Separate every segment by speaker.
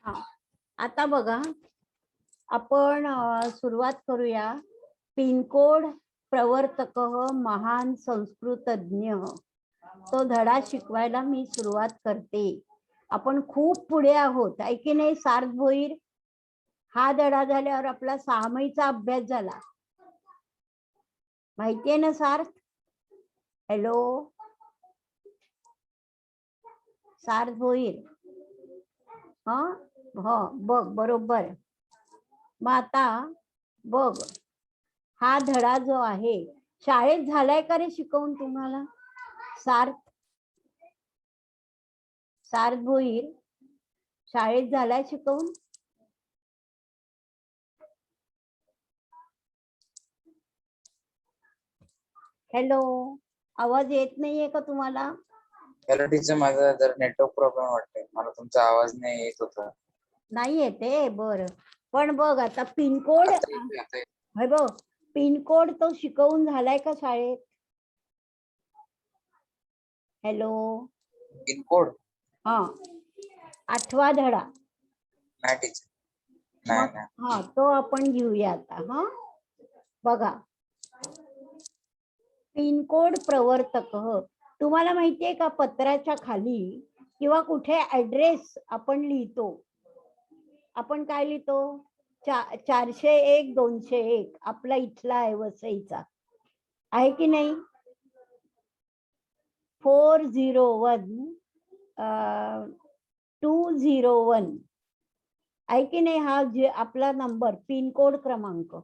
Speaker 1: हा, आता बघा आपण सुरुवात करूया. पिनकोड प्रवर्तक महान संस्कृतज्ञ, तो धडा शिकवायला मी सुरुवात करते. आपण खूप पुढे आहोत, आहे की नाही सार्थ भोईर? हा धडा झाल्यावर आपला 6 महिन्याचा अभ्यास झाला, माहितीये ना सार्थ? हॅलो सार्थ भोईर? हो बघ बरोबर. मग आता बघ, हा धडा जो आहे शाळेत झालाय का रे शिकवून तुम्हाला? सार्थ भोईर शाळेत झालाय शिकवून? हॅलो, आवाज येत नाहीये का तुम्हाला?
Speaker 2: हॅलो टीचर, माझा जर नेटवर्क प्रॉब्लेम वाटतंय, मला तुमचा आवाज नाही येत होता.
Speaker 1: नाही येते? बरं, पण बघ आता पिनकोड, हे बघ पिनकोड तो शिकवून झालाय का शाळेत? Hello,
Speaker 2: PIN code?
Speaker 1: हा, 8वा धडा.
Speaker 2: नाही टीचर, नाही.
Speaker 1: हा, तो आपण घेऊया आता. हा बघा, पिनकोड प्रवर्तक. तुम्हाला माहितीये का, पत्राच्या खाली किंवा कुठे ऍड्रेस आपण लिहितो, आपण काय लिहितो? 401 201 आपला इथला आहे वसईचा, आहे की नाही? 401 201 आहे की नाही? हा जे आपला नंबर, पिनकोड क्रमांक,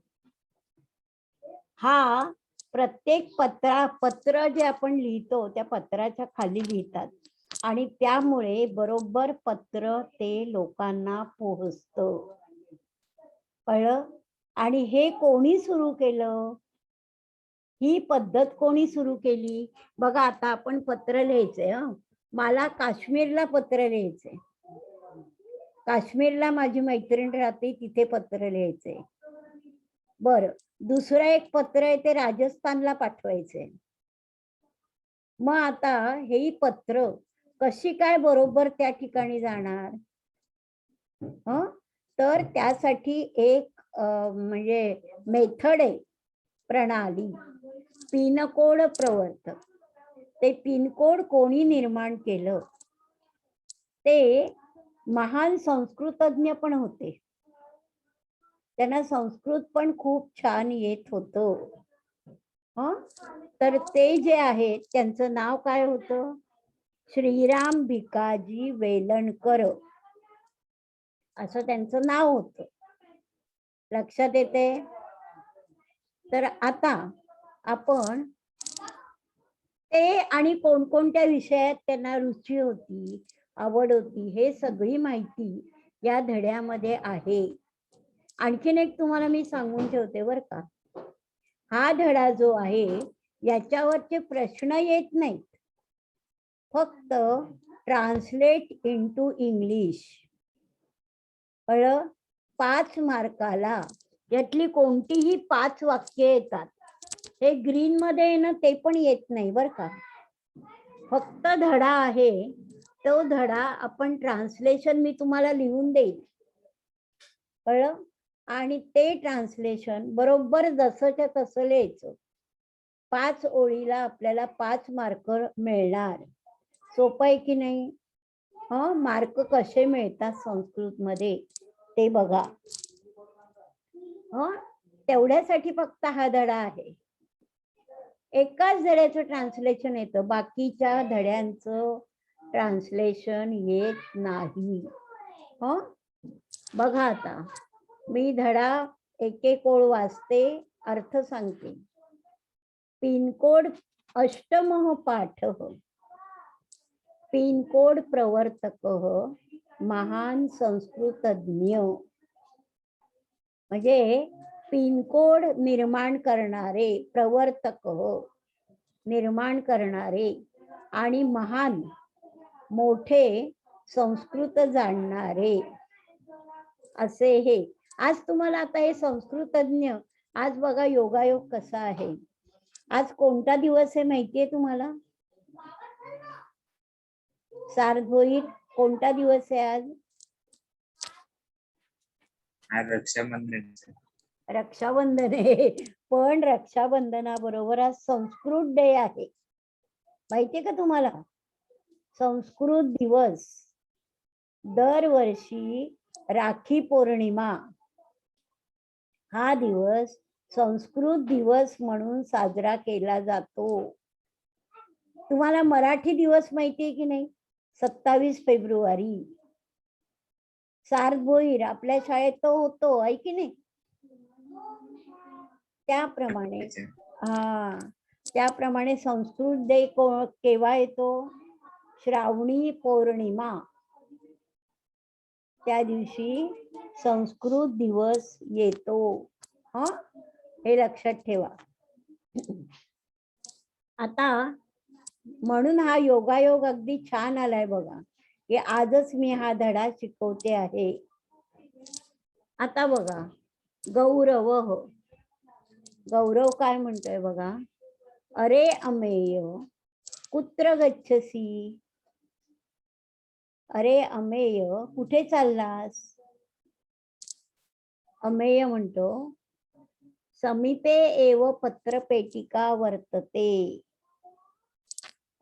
Speaker 1: हा प्रत्येक पत्र जे आपण लिहितो त्या पत्राच्या खाली लिहितात, आणि त्यामुळे बरोबर पत्र ते लोकांना पोहोचतं. कळलं? आणि हे कोणी सुरू केलं? ही पद्धत कोणी सुरू केली? बघा, आता आपण पत्र लिहायचंय. मला काश्मीरला पत्र लिहायचंय, काश्मीरला माझी मैत्रीण राहते, तिथे पत्र लिहायचंय. बरं, दुसरं एक पत्र आहे ते राजस्थानला पाठवायचंय. मग आता हे पत्र कशी काय बरोबर त्या ठिकाणी जाणार? तर त्यासाठी एक म्हणजे मेथड आहे, प्रणाली, पिनकोड प्रवर्तक. ते पिनकोड कोणी निर्माण केलं? ते महान संस्कृतज्ञ पण होते, त्यांना संस्कृत पण खूप छान येत होतं. तर ते जे आहे त्यांचं नाव काय होतं? श्रीराम भिकाजी वेलणकर असं त्यांचं नाव होतं. लक्षात येते? तर आता आपण ते आणि कोणकोणत्या विषयात त्यांना रुची होती, आवड होती, हे सगळी माहिती या धड्यामध्ये आहे. आणखीन एक तुम्हाला मी सांगून ठेवते बर का, हा धडा जो आहे याच्यावरचे प्रश्न येत नाहीत, फक्त ट्रान्सलेट इनटू इंग्लिश. 5 मार्काला यातली कोणतीही 5 वाक्य येतात. हे ग्रीन मध्ये आहे ना, ते पण येत नाही बर का. फक्त धडा आहे, तो धडा आपण ट्रान्सलेशन मी तुम्हाला लिहून देईल, कळलं? आणि ते ट्रान्सलेशन बरोबर जसंच्या तसं लिहायचं. 5 ओळीला आपल्याला 5 मार्क मिळणार. सोपं आहे की नाही? मार्क कसे मिळतात संस्कृत मध्ये ते बघा. तेवढ्यासाठी फक्त हा धडा आहे. एकाच धड्याचं ट्रान्सलेशन येतं, बाकीच्या धड्यांचं ट्रान्सलेशन येत नाही. बघा, आता मी धडा एक एक ओळ वाचते, अर्थ सांगते. पिनकोड अष्टमः पाठ, पिनकोड प्रवर्तक महान संस्कृतज्ञ. म्हणजे पिनकोड निर्माण करणारे, प्रवर्तक निर्माण करणारे, आणि महान मोठे संस्कृत जाणणारे, असे हे. आज तुम्हाला आता हे संस्कृतज्ञ, आज बघा योगायोग कसा आहे. आज कोणता दिवस आहे माहितीये तुम्हाला? सार्थ भोईर, कोणता दिवस आहे आज?
Speaker 2: आज रक्षाबंधन आहे.
Speaker 1: रक्षाबंधन आहे, पण रक्षाबंधनाबरोबर आज संस्कृत डे आहे. माहितीये का तुम्हाला? संस्कृत दिवस. दरवर्षी राखी पौर्णिमा हा दिवस संस्कृत दिवस म्हणून साजरा केला जातो. तुम्हाला मराठी दिवस माहितीये की नाही? 27 फेब्रुवारी. सार्वभौम आपल्या शाळेत तो होतो, आहे की नाही? त्याप्रमाणे त्याप्रमाणे संस्कृत डे केव्हा येतो? श्रावणी पौर्णिमा, त्या दिवशी संस्कृत दिवस येतो. हा, हे लक्षात ठेवा. आता म्हणून हा योगायोग अगदी छान आलाय बघा, की आजच मी हा धडा शिकवते आहे. आता बघा, गौरव. गौरव काय म्हणतोय बघा, अरे अमेय कुत्र गच्छसी. अरे अमेय, कुठे चाललास? अमेय म्हणतो, समीपे एव पत्रपेटिका वर्तते.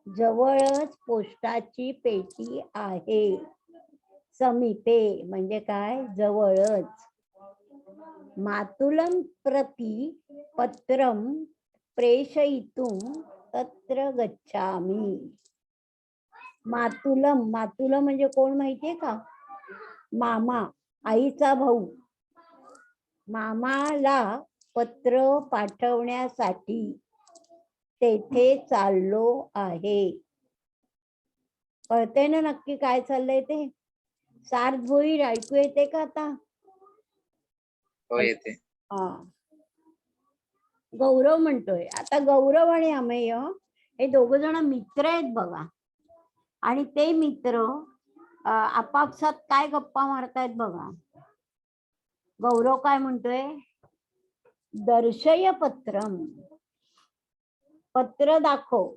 Speaker 1: जवळच पोस्टाची पेटी आहे. समीपे म्हणजे काय? जवळच. मातुलम प्रति पत्रम प्रेषयितुम तत्र गच्छामि. मातुलम, मातुलम म्हणजे कोण माहितीये का? मामा, आईचा भाऊ. मामाला पत्र पाठवण्यासाठी तेथे चाललो आहे. कळते ना नक्की काय चाललंय ते? सार्वभौम ऐकू येते का आता?
Speaker 2: हो येते.
Speaker 1: गौरव म्हणतोय, आता गौरव आणि अमेय हे दोघ जण मित्र आहेत बघा. आणि ते मित्र आपापसात काय गप्पा मारतायत बघा. गौरव काय म्हणतोय? दर्शय पत्रम, पत्र दाखव.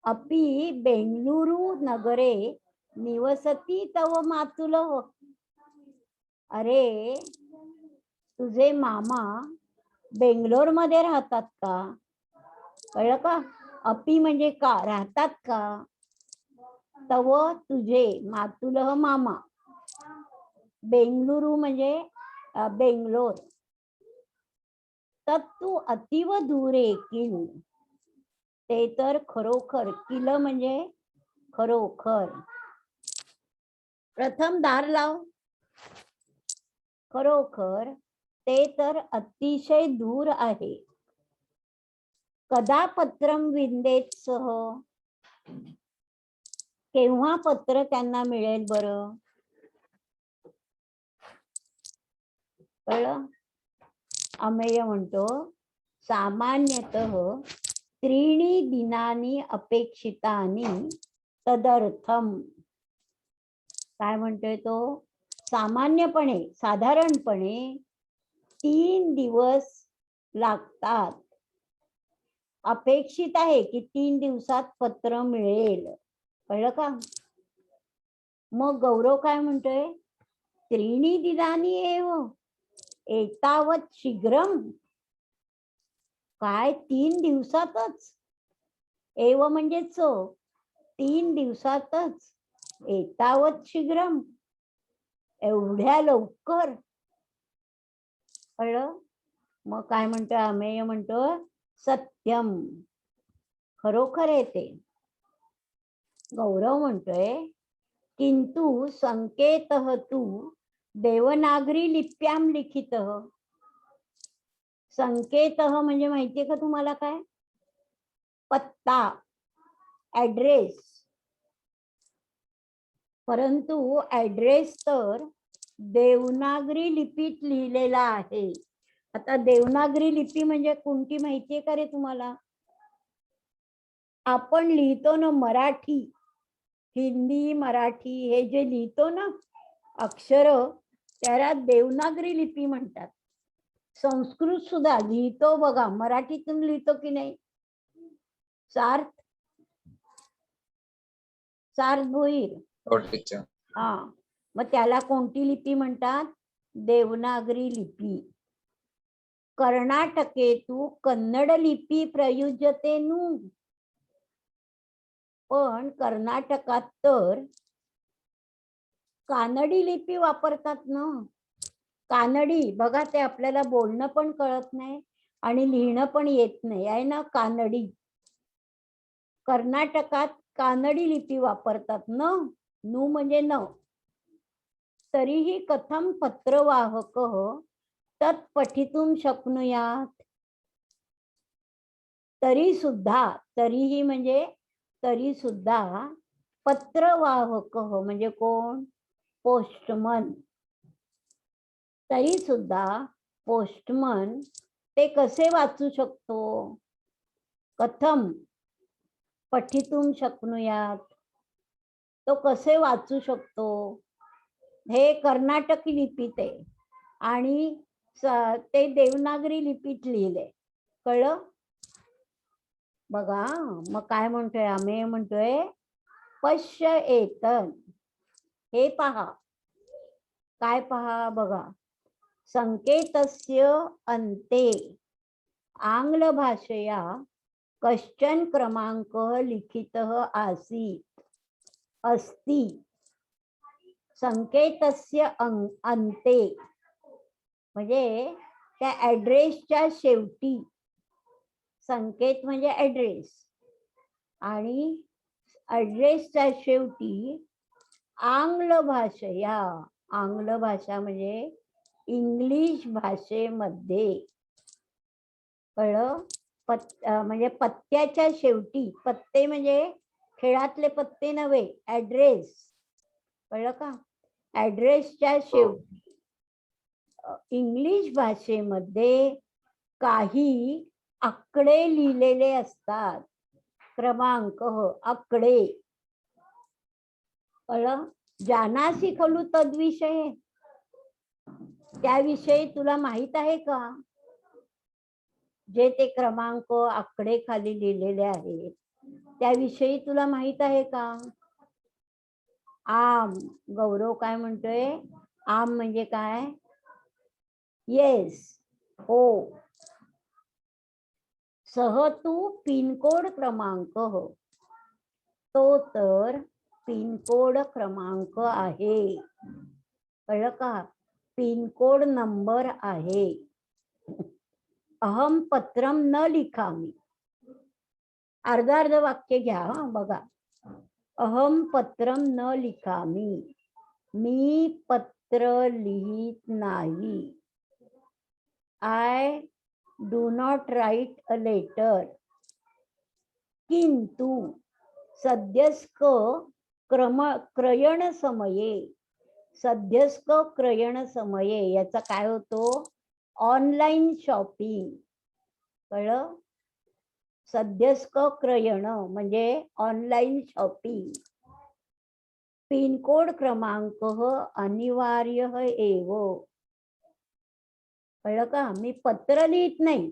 Speaker 1: अपि बेंगलुरु नगरे निवसती तव मातुलः. अरे, तुझे मामा बेंगलोर मध्ये राहतात का? कळलं का? अपि म्हणजे का, राहतात का? तव तुझे, मातुलः मामा. बेंगलुरु म्हणजे बेंगलोर. तत्तु अतीव दूरे किल. ते तर खरोखर, किल म्हणजे खरोखर. प्रथम दार लाव. खरोखर ते तर अतिशय दूर आहे. कदा पत्रम विंदेत सह. केव्हा पत्र त्यांना मिळेल बरं? कळलं? अमेय म्हणतो, सामान्यतः 3 दिनानी अपेक्षितानी तदर्थम. काय म्हणतोय तो? सामान्यपणे, साधारणपणे 3 दिवस लागतात. अपेक्षित आहे की 3 दिवसात पत्र मिळेल. कळलं का? मग गौरव काय म्हणतोय? 3 दिनानी एव एतावत शीघ्रम. काय 3 दिवसातच? एव म्हणजे 3 दिवसातच. एतावत शीघ्रम, एवढ्या लवकर. कळलं? मग काय म्हणतोय अमेय? म्हणतो सत्यम, खरोखर येते. गौरव म्हणतोय, किंतु संकेतः तू देवनागरी लिप्याम लिखितः. संकेतः म्हणजे माहितीये का तुम्हाला काय? पत्ता, ऍड्रेस. परंतु ऍड्रेस तर देवनागरी लिपीत लिहिलेला आहे. आता देवनागरी लिपी म्हणजे कोणती माहितीये का रे तुम्हाला? आपण लिहितो ना मराठी, हिंदी, मराठी हे जे लिहितो ना अक्षर, त्याला देवनागरी लिपी म्हणतात. संस्कृत सुद्धा लिहितो बघा, मराठीतून लिहितो की नाही? सार्थ, सार्वभौम.
Speaker 2: हो टीचर.
Speaker 1: हा, मग त्याला कोणती लिपी म्हणतात? देवनागरी लिपी. कर्नाटके तू कन्नड लिपी प्रयुज्यते नु. पण कर्नाटकात तर कानडी लिपी वापरतात ना. कानडी बघा, ते आपल्याला बोलणं पण कळत नाही आणि लिहिणं पण येत नाही आहे ना, कानडी. कर्नाटकात कानडी लिपी वापरतात न. नु म्हणजे न. तरीही कथम पत्रवाहक तत् पठितुं शक्नुयात. तरी सुद्धा, तरीही म्हणजे तरी सुद्धा, पत्रवाहक म्हणजे कोण? पोस्टमन. तरी सुद्धा पोस्टमन ते कसे वाचू शकतो? कथम पठितुं शक्नुयात, तो कसे वाचू शकतो? हे कर्नाटकी लिपीत आहे आणि ते देवनागरी लिपीत लिहिले. कळलं? बघा मग काय म्हणतोय आम्ही? म्हणतोय पश्य एतन. हे पहा. काय पहा? बघा, संकेतस्य अन्ते आंग्ल भाषया कश्चन क्रमांक लिखितः आसीत् अस्ति. संकेतस्य अन्ते म्हणजे त्या ॲड्रेसच्या शेवटी. संकेत म्हणजे ॲड्रेस आणि ॲड्रेसच्या शेवटी आंग्ल भाषया. आंग्ल भाषा म्हणजे इंग्लिश भाषेमध्ये. कळलं? म्हणजे पत्त्याच्या शेवटी. पत्ते म्हणजे खेळातले पत्ते नव्हे, ॲड्रेस. कळलं का? ॲड्रेसच्या शेवटी इंग्लिश भाषेमध्ये काही आकडे लिहिलेले असतात. क्रमांक, आकडे. कळलं? जानासी खलु तद्विषय. त्याविषयी तुला माहित आहे का? जे ते क्रमांक, आकडे खाली लिहिलेले आहेत त्याविषयी तुला माहित आहे का? आम. गौरव काय म्हणतोय? आम म्हणजे काय? येस, हो. सह तू पिनकोड क्रमांक. तो तर पिनकोड क्रमांक आहे. कळलं का? पिनकोड नंबर आहे. अहम पत्रम न लिखामी. अर्ध अर्ध वाक्य घ्या. बघा, अहम पत्रम न लिखामी. मी पत्र लिहित नाही. I do not write a letter. किंतु सद्यस्क क्रयण समये. सद्यस्क क्रयण समये याचा काय होतो? Online shopping. कळलं? सद्यस्क क्रयण म्हणजे ऑनलाईन शॉपिंग. पिनकोड क्रमांक अनिवार्य एव. कळलं का? मी पत्र लिहित नाही,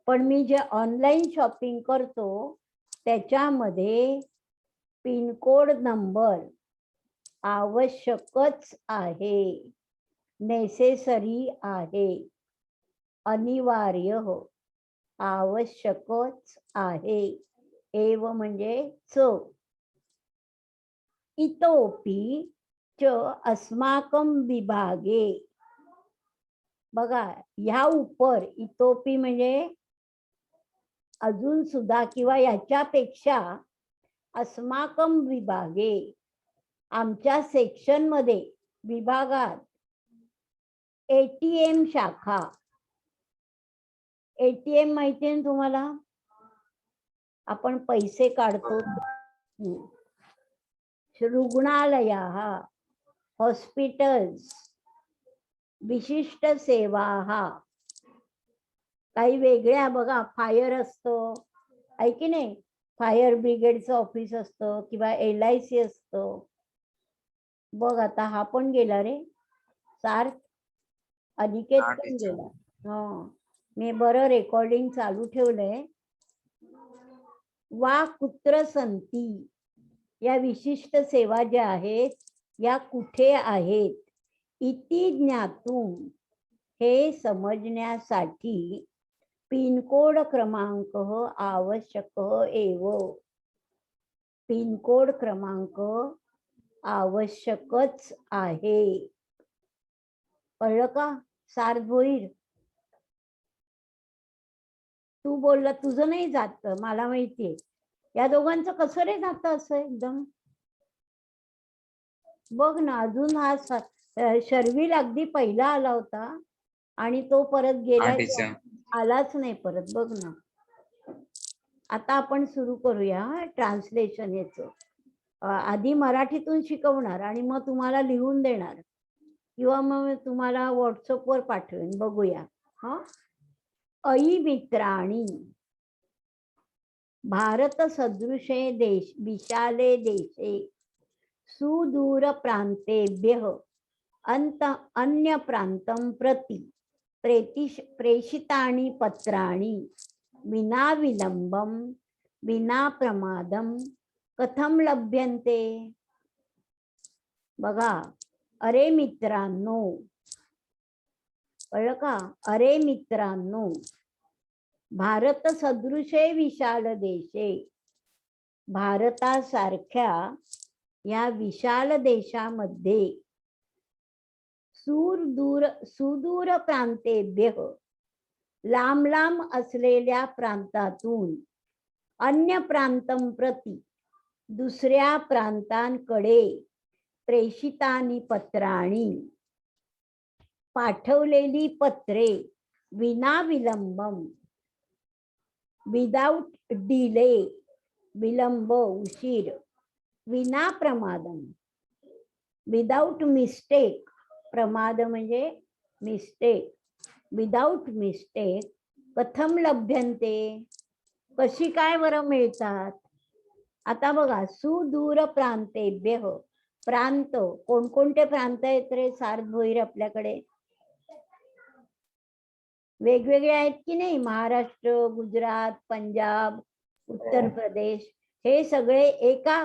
Speaker 1: पण मी जे ऑनलाईन शॉपिंग करतो त्याच्यामध्ये पिनकोड नंबर आवश्यकच आहे. नेसेसरी आहे. अनिवार्य हो, आवश्यकच आहे. एव म्हणजे च. इतोपि च अस्माकं विभागे. बघा, ह्या उपर इतोपि म्हणजे अजून सुद्धा किंवा याच्यापेक्षा. अस्माकं विभागे आमच्या सेक्शन मध्ये, विभागात. ATM शाखा. ATM माहिती आहे तुम्हाला? आपण पैसे काढतो. रुग्णालया, हॉस्पिटल्स, विशिष्ट सेवा. काही वेगळ्या. बघा, फायर असतो आहे की नाही? फायर ब्रिगेडचं ऑफिस असतं किंवा LIC असतं. बघ, आता हा पण गेला रे, सार्थ. अनिकेत पण गेला. मी बरं रेकॉर्डिंग चालू ठेवलंय. वा कुत्र संती. या विशिष्ट सेवा ज्या आहेत या कुठे आहेत? इति ज्ञातुम हे समजण्यासाठी पिनकोड क्रमांक आवश्यक एव. पिनकोड क्रमांक आवश्यकच आहे. कळलं का सार्धभोईर? तू बोलला तुझं नाही जात, मला माहितीये. या दोघांचं कसं रे जातं असं एकदम? बघ ना, अजून हा शर्विल अगदी पहिला आला होता आणि तो परत गेला,
Speaker 2: टीचर
Speaker 1: आलाच नाही परत. बघ ना. आता आपण सुरू करूया ट्रान्सलेशन याचं. आधी मराठीतून शिकवणार आणि मग तुम्हाला लिहून देणार किंवा मग तुम्हाला व्हॉट्सअपवर पाठवेन. बघूया. हा. अयी मित्राणी भारत सदृशे देश विशाले देशे सुदूर प्रांतेभ्यः अन्य प्रांतं प्रति प्रेषितानि पत्राणि विना विलंबम विना प्रमादम कथम लभ्यन्ते. बघा, अरे मित्रांनो, कळलं का? अरे मित्रांनो, भारत सदृशे विशाल देशे, भारतासारख्या या विशाल देशामध्ये सुदूर प्रांतेभ्यः लांब लांब असलेल्या प्रांतातून अन्य प्रांतं प्रति दुसऱ्या प्रांतांकडे प्रेषितानी पत्राणी पाठवलेली पत्रे विना विलंबम विदाउट डिले विलंब उशीर विना प्रमादम विदाउट मिस्टेक प्रमाद म्हणजे मिस्टेक विदाउट मिस्टेक कथम लभ्यन्ते कशी काय बरं मिळतात. आता बघा, सुदूर प्रांतेभ्यः प्रांत कोणकोणते प्रांत आहेत रे सार्धभोईर आपल्याकडे? वेगवेगळे आहेत की नाही? महाराष्ट्र, गुजरात, पंजाब, उत्तर प्रदेश हे सगळे एका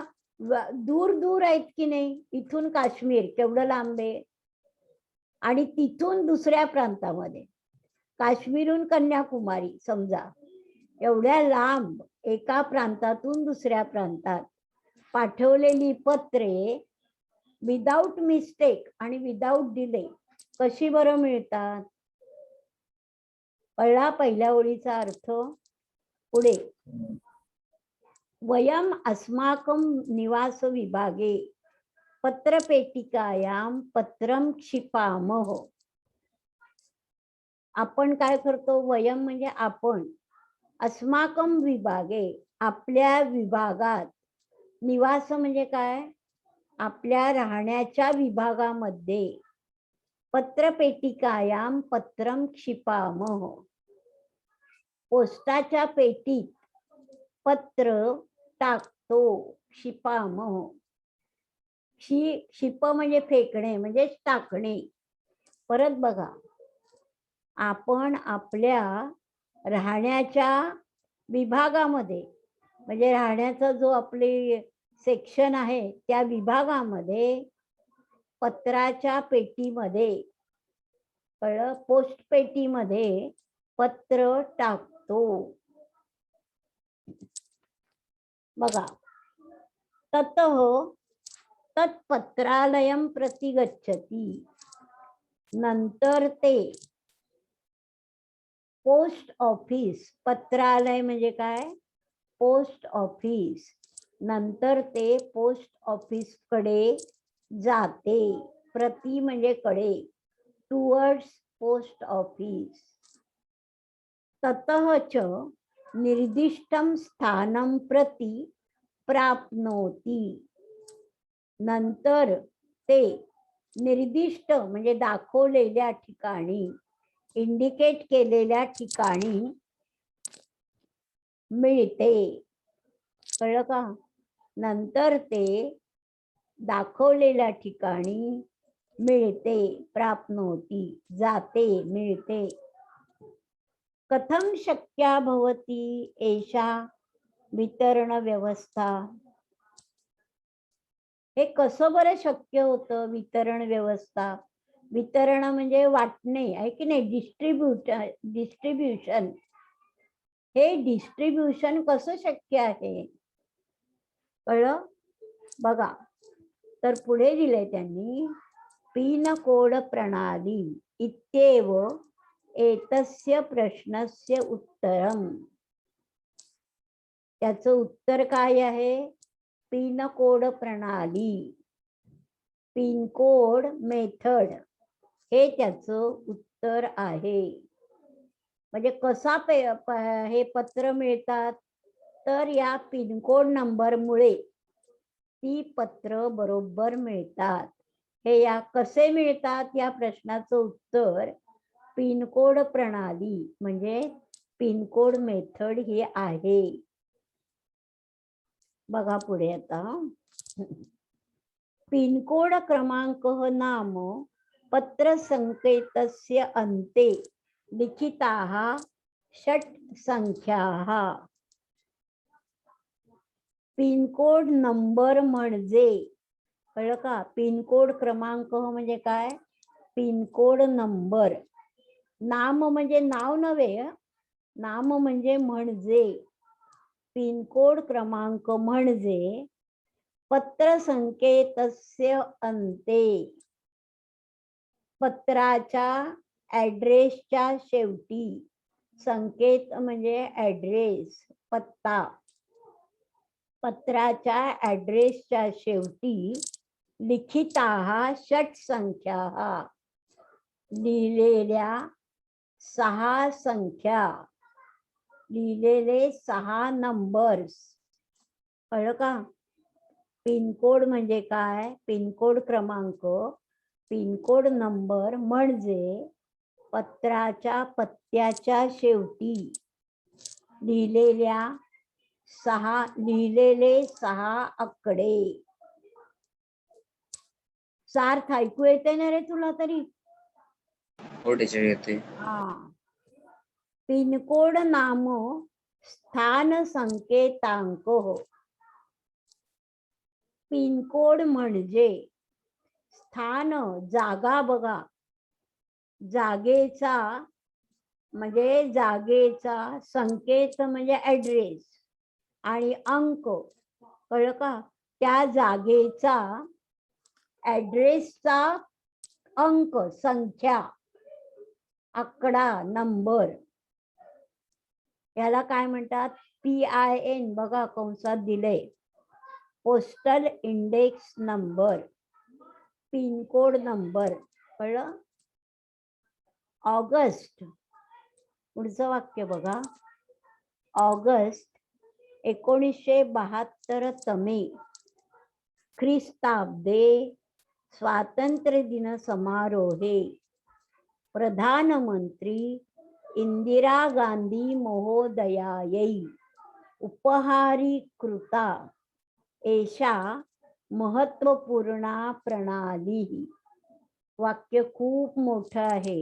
Speaker 1: दूर दूर आहेत की नाही? इथून काश्मीर केवढं लांब आहे आणि तिथून दुसऱ्या प्रांतामध्ये काश्मीरहून कन्याकुमारी समजा, एवढ्या लांब एका प्रांतातून दुसऱ्या प्रांतात पाठवलेली पत्रे विदाउट मिस्टेक आणि विदाउट डिले कशी बरं मिळतात? कळला पहिल्या ओळीचा अर्थ? पुढे, वयम अस्माकं निवास विभागे पत्रपेटिकायां पत्रम क्षिपामः. आपण काय करतो? वयम म्हणजे आपण, अस्माकं विभागे आपल्या विभागात, निवास म्हणजे काय? आपल्या राहण्याच्या विभागामध्ये, पत्रपेटिकायां पत्रम क्षिपामः पोस्टाच्या पेटीत पत्र टाकतो. क्षिपामः क्षिप म्हणजे फेकणे म्हणजे टाकणे. परत बघा, आपण आपल्या राहण्याच्या विभागामध्ये म्हणजे राहण्याचा जो आपले सेक्शन आहे त्या विभागामध्ये पत्राच्या पेटीमध्ये, कळलं, पोस्ट पेटीमध्ये पत्र टाकतो. बघा, ततः तत्पत्रालयं प्रति गच्छति. नंतर ते पोस्ट ऑफिस, पत्रालय म्हणजे काय? Post office. नंतर ते पोस्ट ऑफिस कडे जाते. प्रति म्हणजे कडे, टुवर्ड्स पोस्ट ऑफिस. ततः च निर्दिष्टं स्थानं प्रति प्राप्नोति. नंतर ते निर्दिष्ट म्हणजे दाखवलेल्या ठिकाणी, इंडिकेट केलेल्या ठिकाणी मिळते. कळलं का? नंतर ते दाखवलेल्या ठिकाणी मिळते, प्राप्नोति जाते, मिळते. कथम शक्या भवती एषा वितरण व्यवस्था. हे कसं बरं शक्य होतं वितरण व्यवस्था? वितरण म्हणजे वाटणे आहे की नाही, डिस्ट्रीब्युशन. हे डिस्ट्रीब्युशन कसं शक्य आहे, कळलं? बघा, तर पुढे दिले त्यांनी, पिन कोड प्रणाली इत्येव एतस्य प्रश्नस्य उत्तरम. त्याचं उत्तर काय आहे? पिन कोड प्रणाली, पिन कोड मेथड, हे त्याचं उत्तर आहे. म्हणजे कसा हे पत्र मिळतात, तर या पिनकोड नंबरमुळे ती पत्र बरोबर मिळतात. हे या कसे मिळतात या प्रश्नाचं उत्तर पिनकोड प्रणाली म्हणजे पिनकोड मेथड ही आहे. बघा पुढे आता, पिनकोड क्रमांक नाम पत्र संकेतस्य अन्ते लिखिताः षट् संख्याः. पिनकोड नंबर म्हणजे, कळलं का? पिनकोड क्रमांक म्हणजे काय? PIN code number. नाम म्हणजे नाव नव्हे, नाम म्हणजे पिनकोड क्रमांक म्हणजे पत्र संकेतस्य अन्ते, पत्राच्या ऍड्रेसच्या शेवटी. संकेत म्हणजे ऍड्रेस, पत्ता. पत्राच्या ऍड्रेसच्या शेवटी लिखिताः षट् संख्या, लिहिलेल्या 6 संख्या, लिहिलेले 6 नंबर्स. कळलं का? पिनकोड म्हणजे काय? पिनकोड क्रमांक, पिनकोड नंबर म्हणजे पत्राच्या पत्त्याच्या शेवटी लिहिलेले 6 आकडे. सार्थ ऐकू येते ना रे तुला तरी?
Speaker 2: हो टीचर येते.
Speaker 1: पिनकोड नाम स्थान संकेतांक. पिनकोड म्हणजे स्थान, जागा. बघा, जागेचा म्हणजे जागेचा, संकेत म्हणजे ऍड्रेस, आणि अंक, कळलं का? त्या जागेचा, ऍड्रेसचा अंक, संख्या, आकडा, नंबर, याला काय म्हणतात? PIN. बघा कंसात दिलंय, postal index number, PIN code number. कळलं? ऑगस्ट, पुढचं वाक्य बघा, ऑगस्ट 1972 तमे ख्रिस्ताब्दे स्वातंत्र्य दिन समारोहे प्रधानमंत्री इंदिरा गांधी महोदयायै उपहारीकृता एषा महत्वपूर्णा प्रणाली. वाक्य खूप मोठं आहे,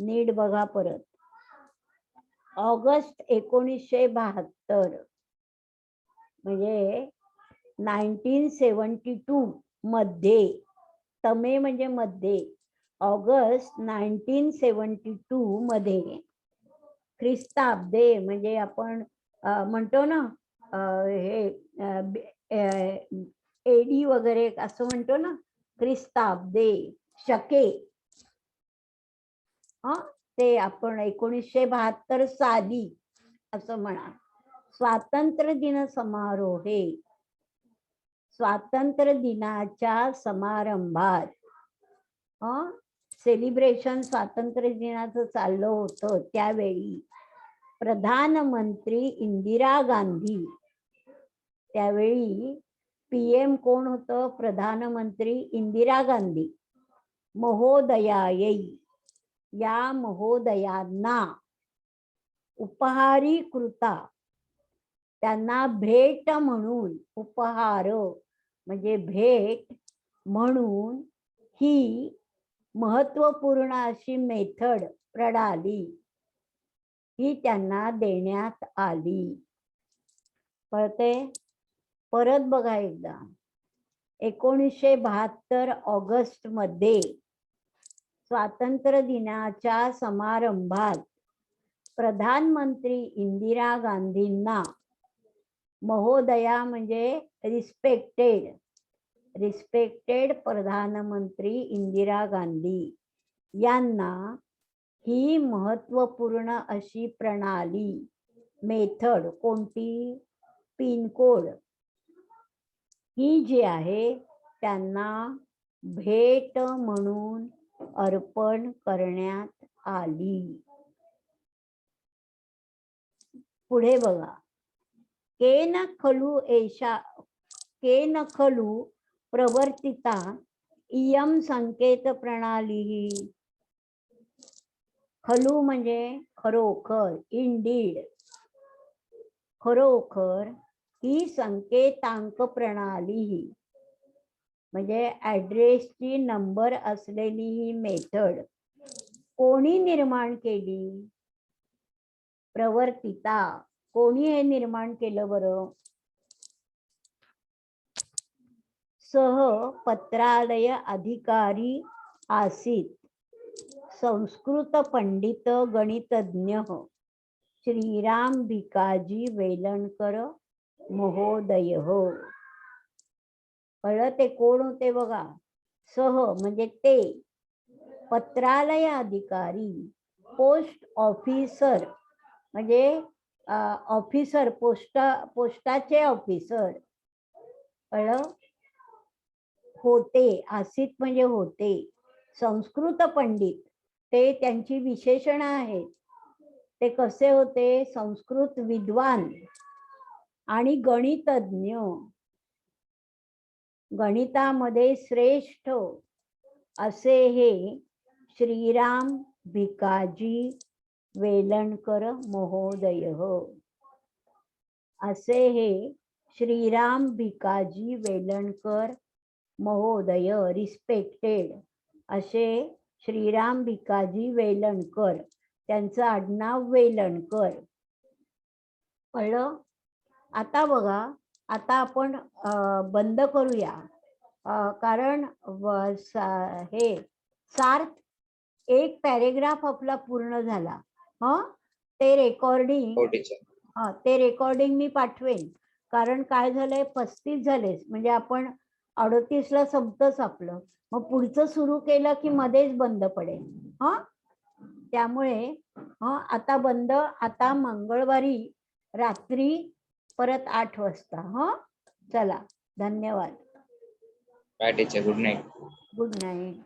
Speaker 1: नीट बघा परत. ऑगस्ट 1972 म्हणजे 1972 मध्ये, तमे म्हणजे मध्ये, ऑगस्ट 1972 मध्ये, ख्रिस्ताब्दे म्हणजे आपण म्हणतो ना, हे AD वगैरे असं म्हणतो ना, ख्रिस्ताब्दे, शके. ते आपण 1972 साली असं म्हणा. स्वातंत्र्य दिन समारोहे, स्वातंत्र्य दिनाच्या समारंभात, सेलिब्रेशन स्वातंत्र्य दिनाचं चाललं होतं त्यावेळी प्रधानमंत्री इंदिरा गांधी, त्यावेळी PM कोण होतं? प्रधानमंत्री इंदिरा गांधी महोदयायै, या महोदयांना उपहारीकृता, त्यांना भेट म्हणून, उपहार म्हणजे भेट म्हणून, ही महत्वपूर्ण अशी मेथड, प्रणाली, ही त्यांना देण्यात आली. कळते? परत बघा एकदा, 1972 ऑगस्ट मध्ये स्वातंत्र्य दिनाच्या समारंभात प्रधानमंत्री इंदिरा गांधींना महोदया म्हणजे रिस्पेक्टेड प्रधानमंत्री इंदिरा गांधी यांना ही महत्वपूर्ण अशी प्रणाली मेथड कोणती पिनकोड ही जी आहे त्यांना भेट म्हणून अर्पण करण्यात आली. पुढे बघा केन खलु प्रवर्तिता इयं संकेत प्रणाली. खलु म्हणजे खरोखर इंडीड खरोखर ही संकेतांक प्रणाली म्हणजे ऍड्रेसची नंबर असलेली ही मेथड कोणी निर्माण केली. प्रवर्तिता कोणी हे निर्माण केलं बरं. सह पत्रालय अधिकारी आसीत संस्कृत पंडित गणितज्ञ श्रीराम भिकाजी वेलणकर महोदय. कळलं ते कोण होते बघा. सह म्हणजे ते पत्रालय अधिकारी पोस्ट ऑफिसर म्हणजे ऑफिसर पोस्टाचे ऑफिसर. कळलं होते आसित म्हणजे होते. संस्कृत पंडित ते त्यांची विशेषण आहेत. ते कसे होते संस्कृत विद्वान आणि गणितज्ञ गणितामध्ये श्रेष्ठ असे हे श्रीराम भिकाजी वेलणकर महोदय. असे हे श्रीराम भिकाजी वेलणकर महोदय रिस्पेक्टेड असे श्रीराम भिकाजी वेलणकर त्यांचं आडनाव वेलणकर. कळलं. आता बघा आता आपण बंद करूया कारण हे सार्थ एक पॅरेग्राफ आपला पूर्ण झाला. ते रेकॉर्डिंग मी पाठवेन कारण काय झालंय 35 झाले म्हणजे आपण 38ला संपतच आपलं. मग पुढचं सुरू केलं की मध्येच बंद पडेल. त्यामुळे आता बंद. आता मंगळवारी रात्री परत 8 वाजता. चला धन्यवाद.
Speaker 2: Bye teacher. Good night.
Speaker 1: Good night.